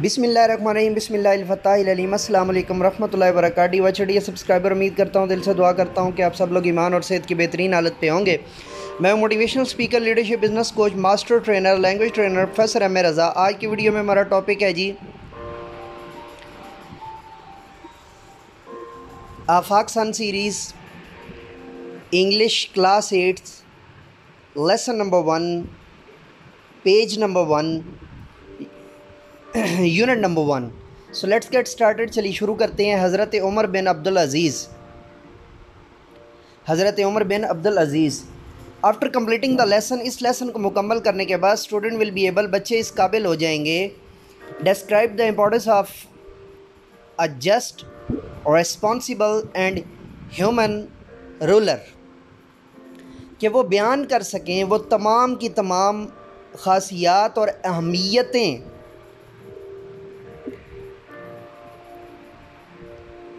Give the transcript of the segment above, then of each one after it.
بسم اللہ الرحمن الرحیم بسم اللہ الفتاح العلیم السلام علیکم ورحمۃ اللہ وبرکاتہ۔ وچڑیے سبسکرائبر، امید کرتا ہوں، دل سے دعا کرتا ہوں کہ آپ سب لوگ ایمان اور صحت کی بہترین حالت پہ ہوں گے۔ میں motivational speaker, leadership, business coach, master trainer, language trainer professor M Raza. آج کی ویڈیو میں ہمارا ٹاپک ہے جی Afaq sun series English class 8 lesson number 1 page number 1 unit number 1۔ So let's get started. چلیے شروع کرتے ہیں۔ حضرت Umar bin Abdul Aziz after completing the lesson, اس لیسن کو مکمل کرنے کے بعد اسٹوڈنٹ ول بی ایبل، بچے اس قابل ہو جائیں گے، describe the importance of a just responsible and human ruler, کہ وہ بیان کر سکیں وہ تمام کی تمام خاصیات اور اہمیتیں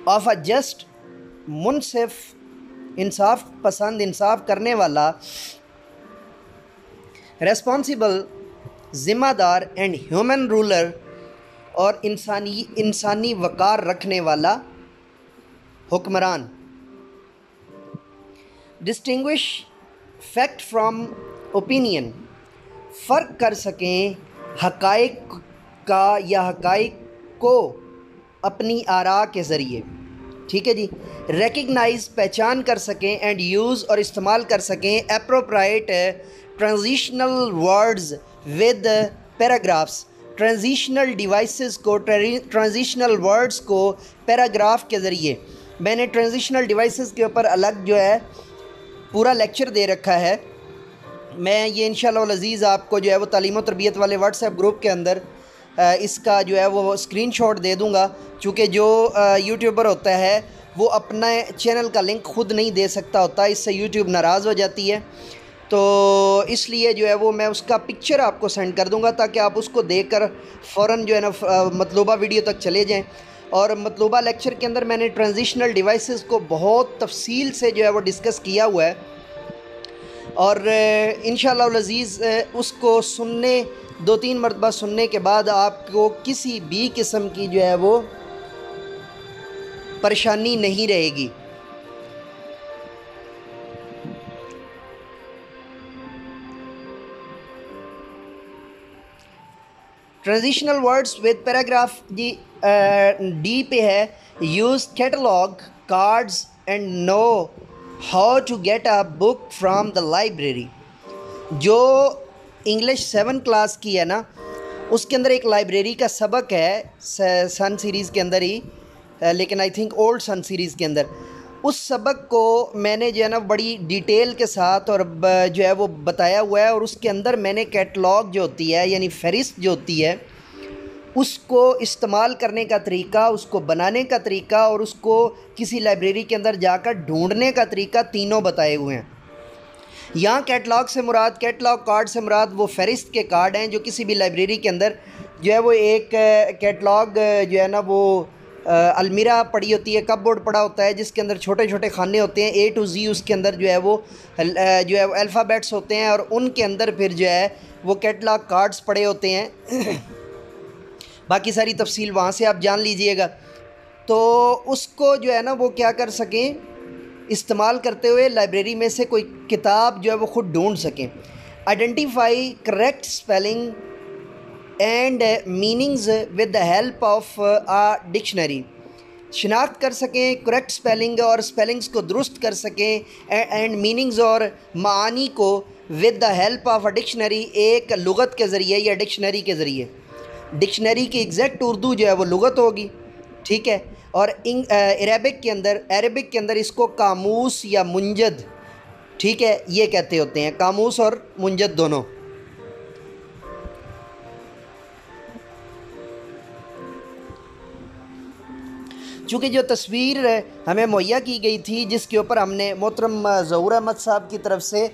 آف اے جسٹ، منصف، انصاف پسند، انصاف کرنے والا، ریسپانسیبل، ذمہ دار، اینڈ ہیومن رولر، اور انسانی وقار رکھنے والا حکمران۔ ڈسٹنگوش فیکٹ فرام اوپینین، فرق کر سکیں حقائق کا یا حقائق کو اپنی آراء کے ذریعے، ٹھیک ہے جی۔ ریکگنائز، پہچان کر سکیں، اینڈ یوز، اور استعمال کر سکیں appropriate transitional words with paragraphs, transitional devices کو، ٹرانزیشنل ورڈز کو پیراگراف کے ذریعے۔ میں نے ٹرانزیشنل ڈیوائسز کے اوپر الگ جو ہے پورا لیکچر دے رکھا ہے، میں یہ انشاءاللہ العزیز آپ کو جو ہے وہ تعلیم و تربیت والے واٹس ایپ گروپ کے اندر اس کا جو ہے وہ اسکرین شاٹ دے دوں گا، چونکہ جو یوٹیوبر ہوتا ہے وہ اپنا چینل کا لنک خود نہیں دے سکتا ہوتا، اس سے یوٹیوب ناراض ہو جاتی ہے، تو اس لیے جو ہے وہ میں اس کا پکچر آپ کو سینڈ کر دوں گا تاکہ آپ اس کو دیکھ کر فوراً جو ہے نا مطلوبہ ویڈیو تک چلے جائیں۔ اور مطلوبہ لیکچر کے اندر میں نے ٹرانزیشنل ڈیوائسز کو بہت تفصیل سے جو ہے وہ ڈسکس کیا ہوا ہے، اور انشاءاللہ العزیز اس کو سننے 2-3 مرتبہ سننے کے بعد آپ کو کسی بھی قسم کی جو ہے وہ پریشانی نہیں رہے گی۔ Transitional words with paragraph G D پہ ہے، use catalog cards and know how to get a book from the library. جو انگلش 7 کلاس کی ہے نا، اس کے اندر ایک لائبریری کا سبق ہے سن سیریز کے اندر ہی، لیکن I think old son series کے اندر، اس سبق کو میں نے جو ہے نا بڑی ڈیٹیل کے ساتھ اور جو ہے وہ بتایا ہوا ہے، اور اس کے اندر میں نے کیٹلاگ جو ہوتی ہے یعنی فہرست جو ہوتی ہے اس کو استعمال کرنے کا طریقہ، اس کو بنانے کا طریقہ، اور اس کو کسی لائبریری کے اندر جا کر ڈھونڈنے کا طریقہ تینوں بتائے ہوئے ہیں۔ یہاں کیٹلاگ سے مراد، کیٹلاگ کارڈ سے مراد وہ فہرست کے کارڈ ہیں جو کسی بھی لائبریری کے اندر جو ہے وہ ایک کیٹلاگ جو ہے نا وہ المیرا پڑی ہوتی ہے، کپ بورڈ پڑا ہوتا ہے جس کے اندر چھوٹے چھوٹے خانے ہوتے ہیں، A to Z، اس کے اندر جو ہے وہ الفابیٹس ہوتے ہیں، اور ان کے اندر پھر جو ہے وہ کیٹلاگ کارڈز پڑے ہوتے ہیں۔ باقی ساری تفصیل وہاں سے آپ جان لیجئے گا، تو اس کو جو ہے نا وہ کیا کر سکیں، استعمال کرتے ہوئے لائبریری میں سے کوئی کتاب جو ہے وہ خود ڈھونڈ سکیں۔ Identify correct spelling and meanings with the help of a dictionary, شناخت کر سکیں کریکٹ اسپیلنگ اور اسپیلنگز کو درست کر سکیں، اینڈ میننگز اور معانی کو with the help of a dictionary, ایک لغت کے ذریعے یا ڈکشنری کے ذریعے۔ ڈکشنری کی ایگزیکٹ اردو جو ہے وہ لغت ہوگی، ٹھیک ہے، اور عربک کے اندر اس کو قاموس یا منجد، ٹھیک ہے، یہ کہتے ہوتے ہیں، قاموس اور منجد دونوں۔ چونکہ جو تصویر ہمیں مہیا کی گئی تھی جس کے اوپر ہم نے محترم ظہور احمد صاحب کی طرف سے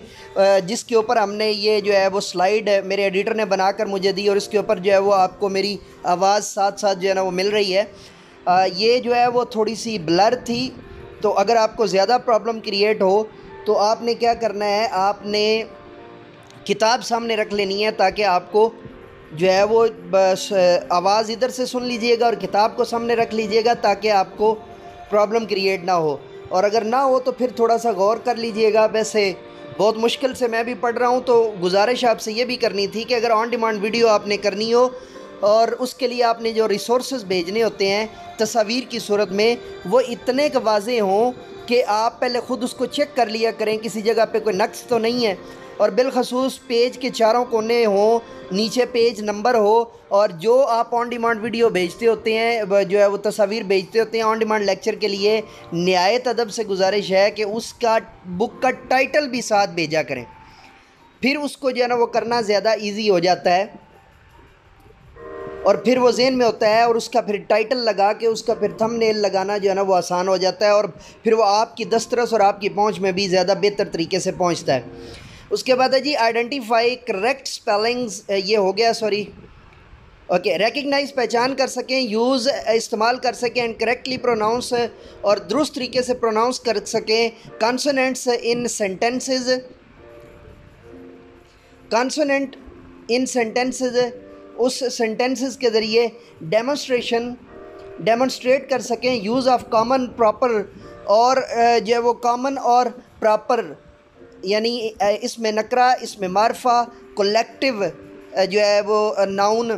جس کے اوپر ہم نے یہ جو ہے وہ سلائیڈ میرے ایڈیٹر نے بنا کر مجھے دی، اور اس کے اوپر جو ہے وہ آپ کو میری آواز ساتھ ساتھ جو ہے نا وہ مل رہی ہے، یہ جو ہے وہ تھوڑی سی بلر تھی، تو اگر آپ کو زیادہ پرابلم کریٹ ہو تو آپ نے کیا کرنا ہے، آپ نے کتاب سامنے رکھ لینی ہے تاکہ آپ کو جو ہے وہ بس آواز ادھر سے سن لیجئے گا اور کتاب کو سامنے رکھ لیجئے گا تاکہ آپ کو پرابلم کریٹ نہ ہو، اور اگر نہ ہو تو پھر تھوڑا سا غور کر لیجئے گا۔ ویسے بہت مشکل سے میں بھی پڑھ رہا ہوں، تو گزارش آپ سے یہ بھی کرنی تھی کہ اگر آن ڈیمانڈ ویڈیو آپ نے کرنی ہو اور اس کے لیے آپ نے جو ریسورسز بھیجنے ہوتے ہیں تصاویر کی صورت میں، وہ اتنے کا واضح ہوں کہ آپ پہلے خود اس کو چیک کر لیا کریں کسی جگہ پہ کوئی نقص تو نہیں ہے، اور بالخصوص پیج کے چاروں کونے ہوں، نیچے پیج نمبر ہو، اور جو آپ آن ڈیمانڈ ویڈیو بھیجتے ہوتے ہیں جو ہے وہ تصاویر بھیجتے ہوتے ہیں آن ڈیمانڈ لیکچر کے لیے، نہایت ادب سے گزارش ہے کہ اس کا بک کا ٹائٹل بھی ساتھ بھیجا کریں، پھر اس کو جو ہے نا وہ کرنا زیادہ ایزی ہو جاتا ہے، اور پھر وہ ذہن میں ہوتا ہے، اور اس کا پھر ٹائٹل لگا کے اس کا پھر تھم نیل لگانا جو ہے نا وہ آسان ہو جاتا ہے، اور پھر وہ آپ کی دسترس اور آپ کی پہنچ میں بھی زیادہ بہتر طریقے سے پہنچتا ہے۔ اس کے بعد ہے جی آئیڈینٹیفائی کریکٹ سپیلنگز، یہ ہو گیا، سوری، اوکے، ریکگنائز پہچان کر سکیں، یوز استعمال کر سکیں، اینڈ کریکٹلی پروناؤنس اور درست طریقے سے پروناؤنس کر سکیں کانسوننٹس ان سینٹنسز، کانسوننٹ ان سینٹنسز، اس سینٹنسز کے ذریعے ڈیمونسٹریٹ کر سکیں، یوز آف کامن پراپر، اور جو ہے وہ کامن اور پراپر، یعنی اس میں نکرہ، اس میں معرفہ، کولیکٹیو جو ہے وہ ناؤن،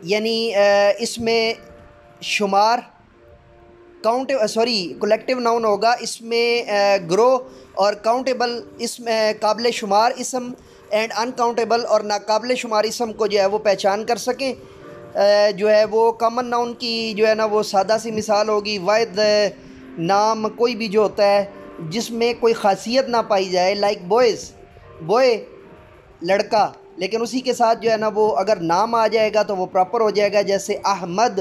یعنی اس میں شمار، کولیکٹیو ناؤن ہوگا، اس میں گروہ، اور کاؤنٹیبل، اس میں قابل شمار اسم، اینڈ انکاؤنٹیبل اور ناقابل شمار اسم کو جو ہے وہ پہچان کر سکیں۔ جو ہے وہ کامن ناؤن کی جو ہے نا وہ سادہ سی مثال ہوگی، واحد نام کوئی بھی جو ہوتا ہے جس میں کوئی خاصیت نہ پائی جائے، لائک بوائز، بوائے لڑکا، لیکن اسی کے ساتھ جو ہے نا وہ اگر نام آ جائے گا تو وہ پراپر ہو جائے گا، جیسے احمد،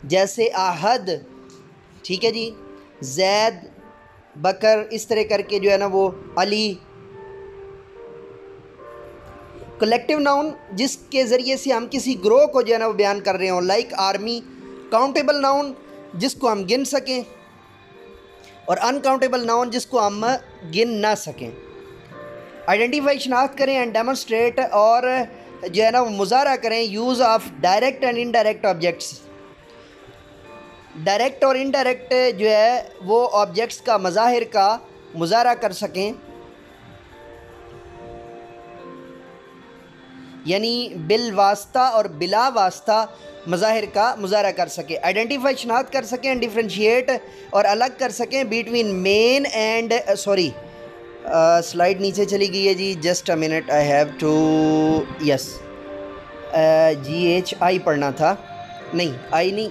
جیسے آہد، ٹھیک ہے جی، زید، بکر، اس طرح کر کے جو ہے نا وہ علی۔ کلیکٹیو ناؤن جس کے ذریعے سے ہم کسی گروہ کو جو ہے نا وہ بیان کر رہے ہوں، لائک آرمی۔ کاؤنٹیبل ناؤن جس کو ہم گن سکیں، اور انکاؤنٹیبل ناؤن جس کو ہم گن نہ سکیں۔ آئیڈینٹیفائی شناخت کریں، اینڈ ڈیمونسٹریٹ، اور جو ہے نا وہ مظاہرہ کریں، use of direct and indirect objects, direct اور انڈائریکٹ جو ہے وہ آبجیکٹس کا مظاہر کا مظاہرہ کر سکیں، یعنی بالواسطہ اور بلا واسطہ مظاہر کا مظاہرہ کر سکیں۔ آئیڈینٹیفائی شناخت کر سکیں، ڈیفرینشیٹ اور الگ کر سکیں between main and, sorry slide نیچے چلی گئی ہے جی، just a minute, I have to, yes, GHI پڑھنا تھا، نہیں آئی نہیں،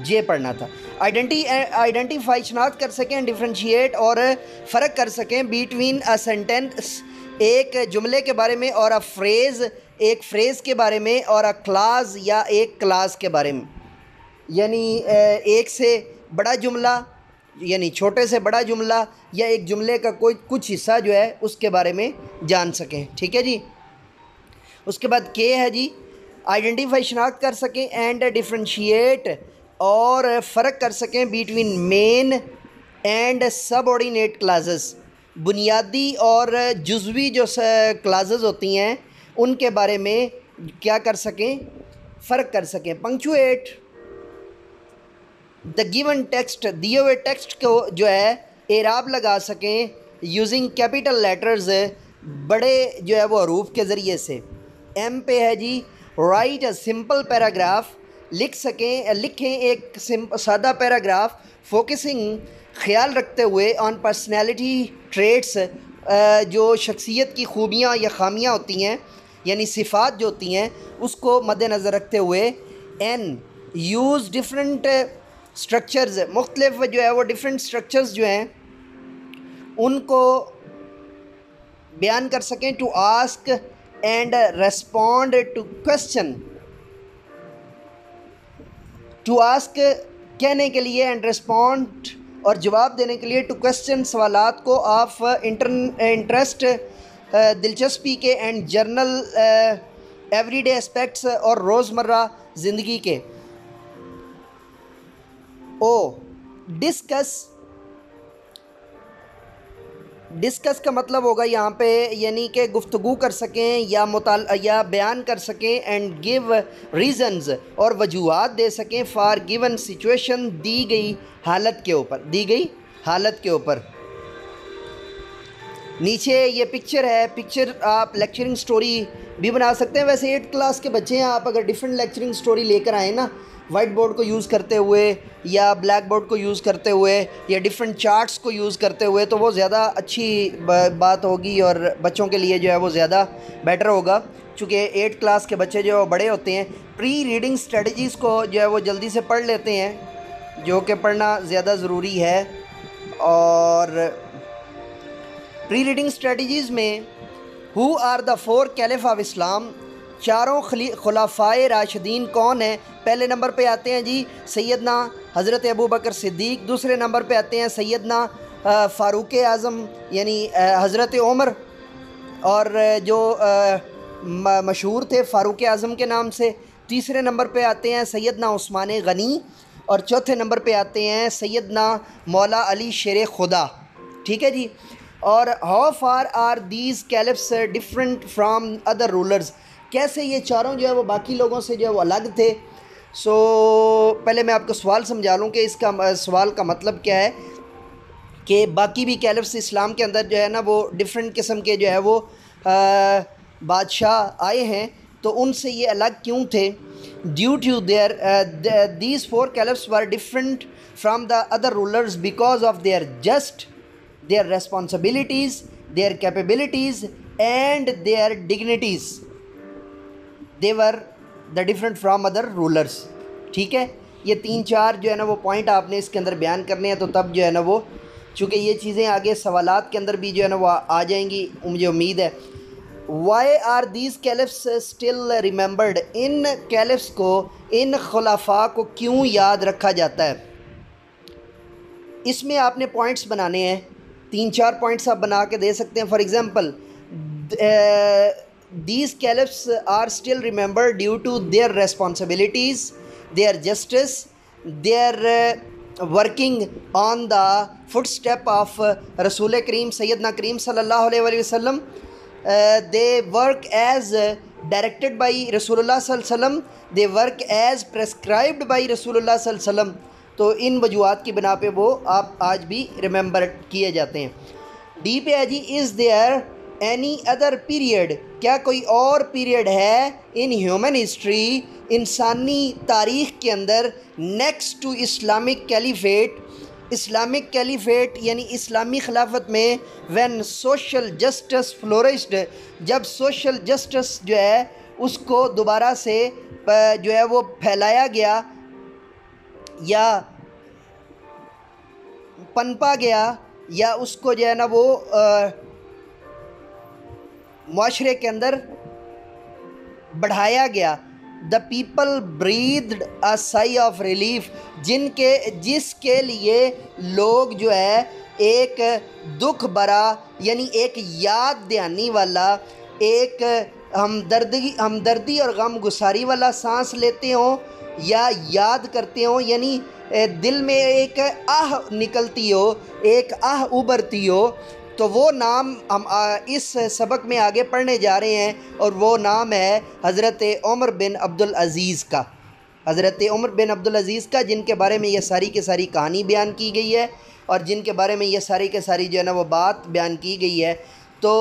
جے پڑھنا تھا۔ آئیڈینٹیفائی شناخت کر سکیں، ڈیفرینشیٹ اور فرق کر سکیں بٹوین اے سینٹینس، ایک جملے کے بارے میں، اور اے فریز، ایک فریز کے بارے میں، اور اے کلاز یا ایک کلاس کے بارے میں، یعنی ایک سے بڑا جملہ، یعنی چھوٹے سے بڑا جملہ، یا ایک جملے کا کوئی کچھ حصہ جو ہے اس کے بارے میں جان سکیں، ٹھیک ہے جی۔ اس کے بعد کے ہے جی، آئیڈینٹیفائی شناخت کر سکیں، اینڈ ڈیفرینشیٹ اور فرق کر سکیں between main and subordinate clauses, بنیادی اور جزوی جو کلاسز ہوتی ہیں ان کے بارے میں کیا کر سکیں، فرق کر سکیں۔ پنکچویٹ دا گیون ٹیکسٹ، دیے ہوئے ٹیکسٹ کو جو ہے اعراب لگا سکیں، یوزنگ کیپیٹل لیٹرز، بڑے جو ہے وہ حروف کے ذریعے سے۔ ایم پہ ہے جی، رائٹ اے سمپل پیراگراف، لکھیں ایک سادہ پیراگراف، فوکسنگ، خیال رکھتے ہوئے، آن پرسنالٹی ٹریٹس، جو شخصیت کی خوبیاں یا خامیاں ہوتی ہیں، یعنی صفات جو ہوتی ہیں اس کو مد نظر رکھتے ہوئے۔ این، یوز ڈفرینٹ اسٹرکچرز، مختلف جو ہے وہ ڈفرینٹ اسٹرکچرز جو ہیں ان کو بیان کر سکیں، to ask and respond to question, to ask کہنے کے لیے، اینڈ ریسپونڈ اور جواب دینے کے لیے، ٹو کوشچن سوالات کو، آف انٹرسٹ دلچسپی کے، and general everyday aspects اور روزمرہ زندگی کے۔ او، ڈسکس ڈسکس کا مطلب ہوگا یہاں پہ یعنی کہ گفتگو کر سکیں یا بیان کر سکیں، اینڈ گیو ریزنز اور وجوہات دے سکیں فار گیون سچویشن، دی گئی حالت کے اوپر. نیچے یہ پکچر ہے، پکچر آپ لیکچرنگ سٹوری بھی بنا سکتے ہیں. ویسے 8 کلاس کے بچے ہیں، آپ اگر ڈیفرنٹ لیکچرنگ سٹوری لے کر آئیں نا، وائٹ بورڈ کو یوز کرتے ہوئے یا بلیک بورڈ کو یوز کرتے ہوئے یا ڈیفرنٹ چارٹس کو یوز کرتے ہوئے، تو وہ زیادہ اچھی بات ہوگی اور بچوں کے لیے جو ہے وہ زیادہ بیٹر ہوگا، چونکہ 8 کلاس کے بچے جو بڑے ہوتے ہیں پری ریڈنگ اسٹریٹجیز کو جو ہے وہ جلدی سے پڑھ لیتے ہیں، جو کہ پڑھنا زیادہ ضروری ہے. اور پری ریڈنگ اسٹریٹجیز میں who are the 4 caliphs of Islam, چاروں خلفائے راشدین کون ہیں؟ پہلے نمبر پہ آتے ہیں جی سیدنا حضرت ابو بکر صدیق، دوسرے نمبر پہ آتے ہیں سیدنا فاروق اعظم یعنی حضرت عمر، اور جو مشہور تھے فاروق اعظم کے نام سے. تیسرے نمبر پہ آتے ہیں سیدنا عثمان غنی، اور چوتھے نمبر پہ آتے ہیں سیدنا مولا علی شیر خدا. ٹھیک ہے جی. اور how far are these caliphs different from other rulers, کیسے یہ چاروں جو ہے وہ باقی لوگوں سے جو ہے وہ الگ تھے. سو پہلے میں آپ کو سوال سمجھا لوں کہ اس کا سوال کا مطلب کیا ہے کہ باقی بھی کیلفس اسلام کے اندر جو ہے نا وہ ڈفرینٹ قسم کے جو ہے وہ بادشاہ آئے ہیں، تو ان سے یہ الگ کیوں تھے؟ Due to these 4 caliphs were different from the other rulers because of their responsibilities, their capabilities and their dignities. They were the different from other rulers. ٹھیک ہے، یہ 3-4 جو ہے نا وہ پوائنٹ آپ نے اس کے اندر بیان کرنے ہیں، تو تب جو ہے نا وہ چونکہ یہ چیزیں آگے سوالات کے اندر بھی جو ہے نا وہ آ جائیں گی، مجھے امید ہے. Why are these caliphs still remembered؟ In caliphs کو، ان خلفاء کو کیوں یاد رکھا جاتا ہے؟ اس میں آپ نے پوائنٹس بنانے ہیں، 3-4 پوائنٹس آپ بنا کے دے سکتے ہیں. For example these caliphs are still remembered due to their responsibilities, their justice, their working on the footstep of رسول کریم سیدنا کریم صلی اللہ علیہ وآلہ وسلم. They work as directed by رسول اللہ صلی اللہ علیہ وسلم، they work as prescribed by رسول اللہ صلی اللہ علیہ وسلم. تو ان وجوہات کی بنا پہ وہ آپ آج بھی ریممبر کیے جاتے ہیں. ڈی پہ ہے جی is there any other period, کیا کوئی اور پیریڈ ہے ان ہیومن ہسٹری، انسانی تاریخ کے اندر، next to Islamic caliphate, Islamic caliphate یعنی اسلامی خلافت میں، وین سوشل جسٹس فلورشڈ، جب سوشل جسٹس جو ہے اس کو دوبارہ سے جو ہے وہ پھیلایا گیا یا پنپا گیا، یا اس کو جو ہے نا وہ معاشرے کے اندر بڑھایا گیا. The people breathed a sigh of relief, جس کے لیے لوگ جو ہے ایک دکھ برا یعنی ایک یاد دہانی والا، ایک ہمدردی اور غم گساری والا سانس لیتے ہوں یا یاد کرتے ہوں، یعنی دل میں ایک نکلتی ہو، ایک ابھرتی ہو. تو وہ نام ہم اس سبق میں آگے پڑھنے جا رہے ہیں، اور وہ نام ہے حضرت عمر بن عبدالعزیز کا. حضرت عمر بن عبدالعزیز کا، جن کے بارے میں یہ ساری کی ساری کہانی بیان کی گئی ہے، اور جن کے بارے میں یہ ساری کے ساری جو ہے نا وہ بات بیان کی گئی ہے. تو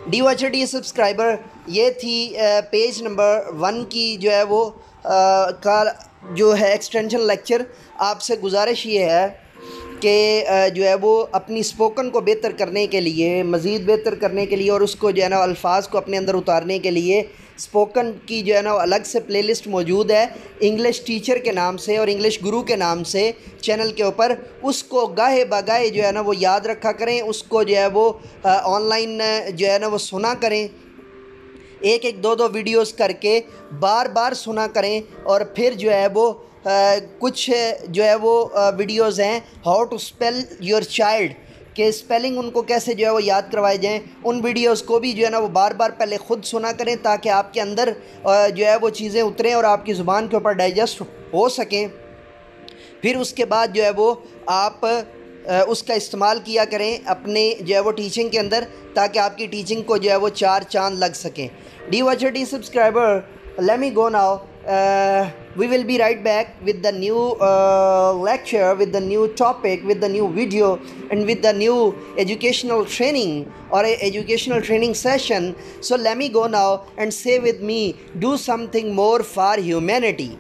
ڈی واچر ڈی سبسکرائبر، یہ تھی پیج نمبر 1 کی جو ہے وہ کا جو ہے ایکسٹینشن لیکچر. آپ سے گزارش یہ ہے کہ جو ہے وہ اپنی اسپوکن کو بہتر کرنے کے لیے، مزید بہتر کرنے کے لیے، اور اس کو جو ہے نا الفاظ کو اپنے اندر اتارنے کے لیے اسپوکن کی جو ہے نا الگ سے پلے لسٹ موجود ہے انگلش ٹیچر کے نام سے اور انگلش گرو کے نام سے چینل کے اوپر. اس کو گاہے بگاہے جو ہے نا وہ یاد رکھا کریں، اس کو جو ہے وہ آن لائن جو ہے نا وہ سنا کریں، 1-2 ویڈیوز کر کے بار بار سنا کریں. اور پھر جو ہے وہ کچھ جو ہے وہ ویڈیوز ہیں how to spell your child, کہ اسپیلنگ ان کو کیسے جو ہے وہ یاد کروائے جائیں. ان ویڈیوز کو بھی جو ہے نا وہ بار بار پہلے خود سنا کریں، تاکہ آپ کے اندر جو ہے وہ چیزیں اتریں اور آپ کی زبان کے اوپر ڈائجسٹ ہو سکیں. پھر اس کے بعد جو ہے وہ آپ اس کا استعمال کیا کریں اپنے جو ہے وہ ٹیچنگ کے اندر، تاکہ آپ کی ٹیچنگ کو جو ہے وہ 4 چاند لگ سکیں. D watcher D subscriber, let me go now. We will be right back with the new lecture, with the new topic, with the new video, and with the new educational training or a educational training session. So let me go now and say with me, do something more for humanity.